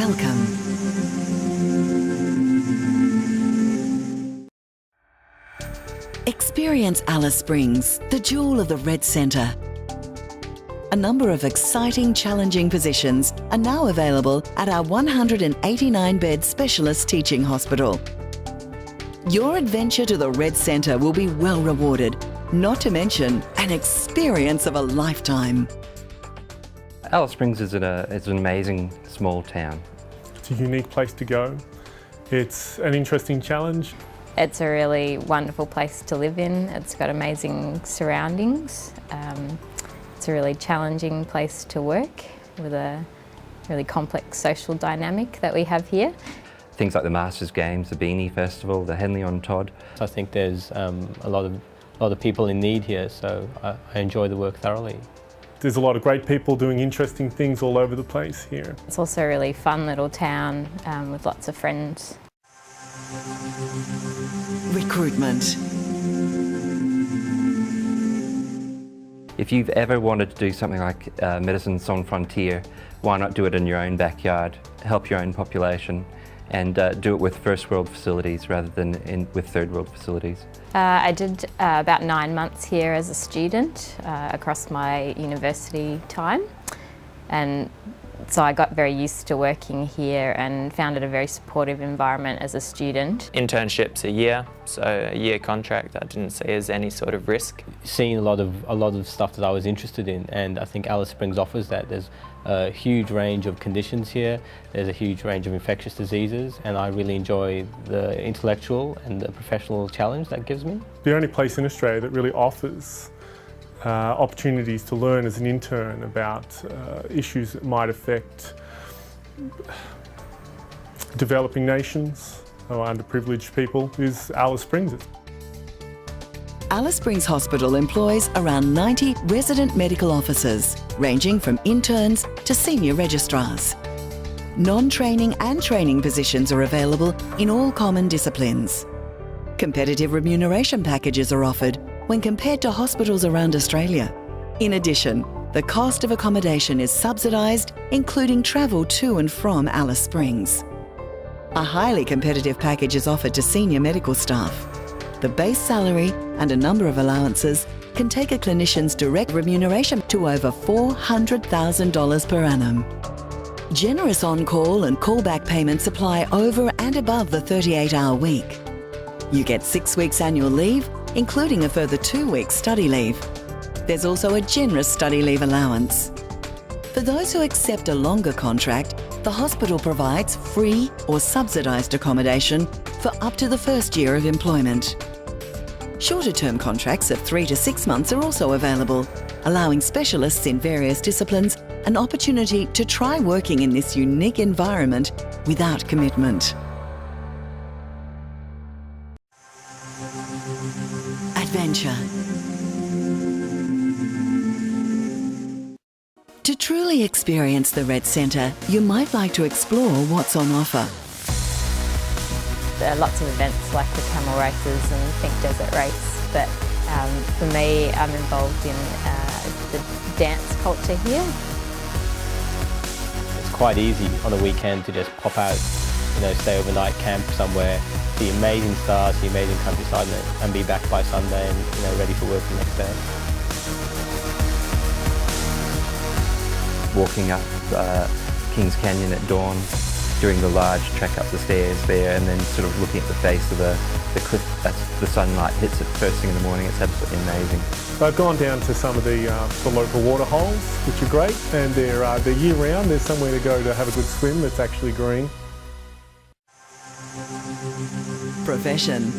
Welcome. Experience Alice Springs, the jewel of the Red Centre. A number of exciting, challenging positions are now available at our 189-bed specialist teaching hospital. Your adventure to the Red Centre will be well rewarded, not to mention an experience of a lifetime. Alice Springs is an amazing small town. It's a unique place to go. It's an interesting challenge. It's a really wonderful place to live in. It's got amazing surroundings. It's a really challenging place to work with a really complex social dynamic that we have here. Things like the Masters Games, the Beanie Festival, the Henley on Todd. I think there's a lot of people in need here, so I enjoy the work thoroughly. There's a lot of great people doing interesting things all over the place here. It's also a really fun little town with lots of friends. Recruitment. If you've ever wanted to do something like Medicine Sans Frontier, why not do it in your own backyard, help your own population, and do it with first world facilities rather than with third world facilities? I did about 9 months here as a student across my university time, and so I got very used to working here and found it a very supportive environment as a student. Internship's a year, so a year contract I didn't see as any sort of risk. Seeing a lot of stuff that I was interested in, and I think Alice Springs offers that. There's a huge range of conditions here, there's a huge range of infectious diseases, and I really enjoy the intellectual and the professional challenge that gives me. The only place in Australia that really offers opportunities to learn as an intern about issues that might affect developing nations or underprivileged people is Alice Springs. Alice Springs Hospital employs around 90 resident medical officers, ranging from interns to senior registrars. Non-training and training positions are available in all common disciplines. Competitive remuneration packages are offered when compared to hospitals around Australia. In addition, the cost of accommodation is subsidised, including travel to and from Alice Springs. A highly competitive package is offered to senior medical staff. The base salary and a number of allowances can take a clinician's direct remuneration to over $400,000 per annum. Generous on-call and callback payments apply over and above the 38-hour week. You get 6 weeks annual leave, including a further 2 weeks study leave. There's also a generous study leave allowance. For those who accept a longer contract, the hospital provides free or subsidised accommodation for up to the first year of employment. Shorter-term contracts of 3 to 6 months are also available, allowing specialists in various disciplines an opportunity to try working in this unique environment without commitment. Adventure. To truly experience the Red Centre, you might like to explore what's on offer. There are lots of events like the camel races and Pink Desert Race, but for me, I'm involved in the dance culture here. It's quite easy on a weekend to just pop out, stay overnight, camp somewhere, see amazing stars, see amazing countryside, and be back by Sunday and ready for work the next day. Walking up Kings Canyon at dawn, doing the large trek up the stairs there, and then sort of looking at the face of the cliff as the sunlight hits it first thing in the morning. It's absolutely amazing. I've gone down to some of the local water holes, which are great, and they're year-round. There's somewhere to go to have a good swim that's actually green. Profession.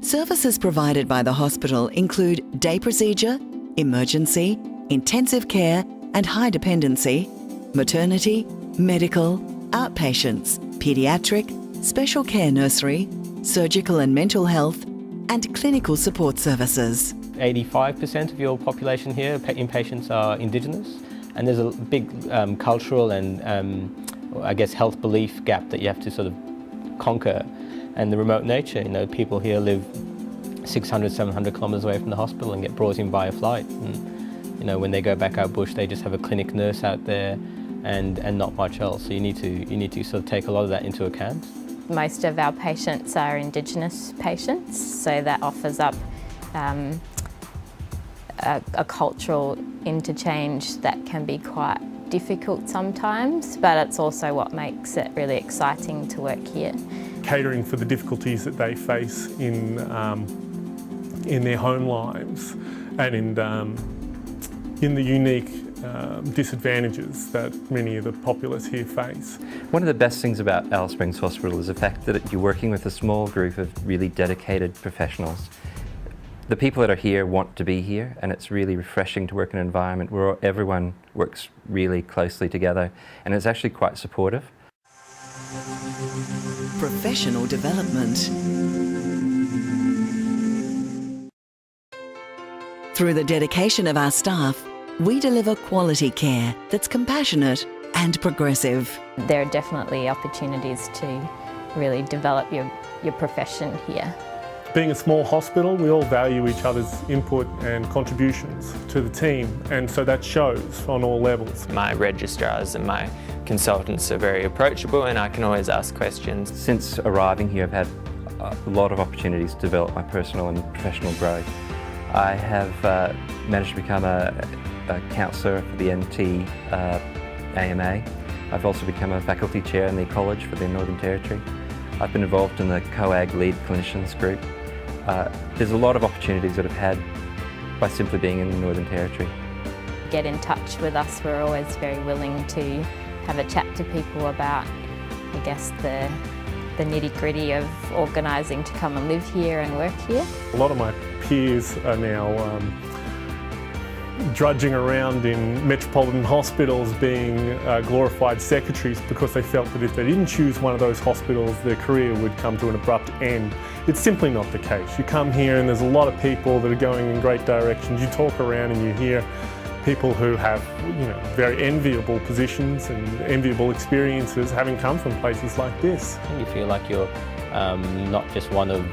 Services provided by the hospital include day procedure, emergency, intensive care and high dependency, maternity, medical, outpatients, paediatric, special care nursery, surgical and mental health, and clinical support services. 85% of your population here, inpatients, are Indigenous, and there's a big cultural and I guess health belief gap that you have to sort of conquer. And the remote nature, people here live 600, 700 kilometres away from the hospital and get brought in by a flight. And, You know, when they go back out bush, they just have a clinic nurse out there and not much else. So you need to sort of take a lot of that into account. Most of our patients are Indigenous patients, so that offers up a cultural interchange that can be quite difficult sometimes, but it's also what makes it really exciting to work here. Catering for the difficulties that they face in their home lives and in the unique disadvantages that many of the populace here face. One of the best things about Alice Springs Hospital is the fact that you're working with a small group of really dedicated professionals. The people that are here want to be here, and it's really refreshing to work in an environment where everyone works really closely together, and it's actually quite supportive. Professional development. Through the dedication of our staff, we deliver quality care that's compassionate and progressive. There are definitely opportunities to really develop your profession here. Being a small hospital, we all value each other's input and contributions to the team, and so that shows on all levels. My registrars and my consultants are very approachable, and I can always ask questions. Since arriving here, I've had a lot of opportunities to develop my personal and professional growth. I have managed to become a counsellor for the NT AMA. I've also become a faculty chair in the college for the Northern Territory. I've been involved in the COAG lead clinicians group. There's a lot of opportunities that I've had by simply being in the Northern Territory. Get in touch with us. We're always very willing to have a chat to people about, I guess, the nitty-gritty of organising to come and live here and work here. A lot of my peers are now drudging around in metropolitan hospitals being glorified secretaries because they felt that if they didn't choose one of those hospitals, their career would come to an abrupt end. It's simply not the case. You come here and there's a lot of people that are going in great directions. You talk around and you hear people who have, very enviable positions and enviable experiences having come from places like this. You feel like you're not just one of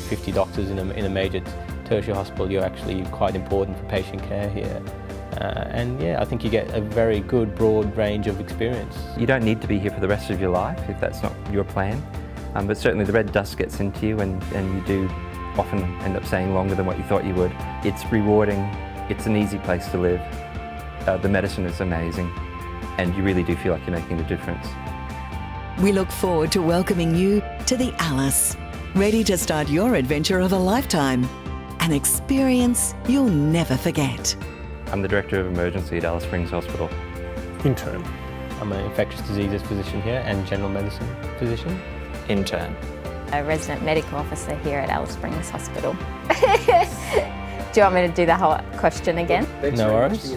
50 doctors in a major tertiary hospital. You're actually quite important for patient care here. And yeah, I think you get a very good broad range of experience. You don't need to be here for the rest of your life if that's not your plan, but certainly the red dust gets into you and you do often end up staying longer than what you thought you would. It's rewarding, it's an easy place to live, the medicine is amazing, and you really do feel like you're making a difference. We look forward to welcoming you to the Alice, ready to start your adventure of a lifetime. An experience you'll never forget. I'm the Director of Emergency at Alice Springs Hospital. Intern. I'm an infectious diseases physician here and general medicine physician. Intern. A resident medical officer here at Alice Springs Hospital. Do you want me to do the whole question again? No worries.